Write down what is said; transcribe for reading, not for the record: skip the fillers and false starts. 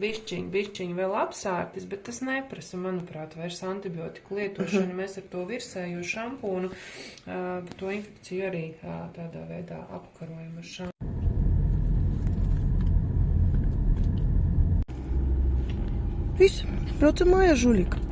bišķiņi vēl apsārtas, bet tas neprasa, manuprāt, vairs antibiotiku lietošanu. Mēs ar to virsējo šampūnu to infekciju arī tādā veidā apkarojam ar šampūnu. Viss, braucam mājās, žuļika.